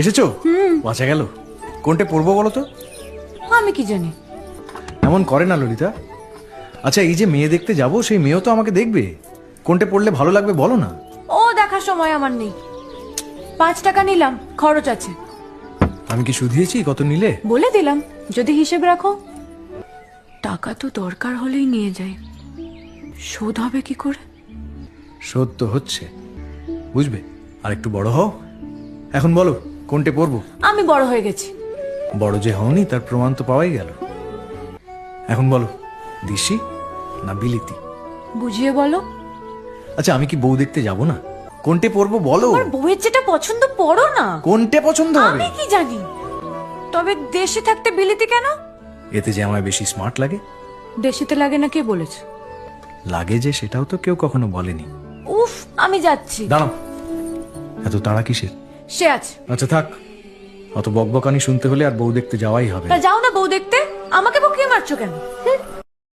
এসেছো? বাঁচা গেল। কোনটা পড়বো বলো তো? আমি কি জানি। এমন করে না ললিতা। আচ্ছা, এই যে মেয়ে দেখতে যাব, সেই মেয়েও তো আমাকে দেখবে। কোনটা পড়লে ভালো লাগবে বলো না। ও দেখার সময় আমার নেই। 5 টাকা নিলাম, খরচ আছে। আমি কি শুধিয়েছি কত নিলে? বলে দিলাম, যদি হিসেব রাখো। টাকা তো দরকার হলেই নিয়ে যাই, শোধ হবে কি করে? শোধ তো হচ্ছে, বুঝবে। আর একটু বড় হও। এখন বলো কোনটা পড়বো। আমি বড় হয়ে গেছি। বড় যে হওনি তার প্রমাণ তো পাওয়াই গেল। এখন বলো, দিশি না বিলিতি? বুঝিয়ে বলো। আচ্ছা, আমি কি বউ দেখতে যাব না? কোনটা পড়বো বলো। আর বউয়ের যেটা পছন্দ পড়ো না। কোনটা পছন্দ হবে? আমি কি জানি। তবে দেশে থাকতে বিলিতি কেন? এতে যে আমায় বেশি স্মার্ট লাগে। দেশেতে লাগে না কে বলেছে? লাগে যে, সেটাও তো কেউ কখনো বলেনি। উফ, আমি যাচ্ছি। দাঁড়াও, এত তাড়া কিসের? সে আছে। আচ্ছা থাক, অত বকবকানি শুনতে হলে আর বউ দেখতে যাওয়াই হবে তা না। যাও না বউ দেখতে, আমাকে বকিয়ে মারছো কেন?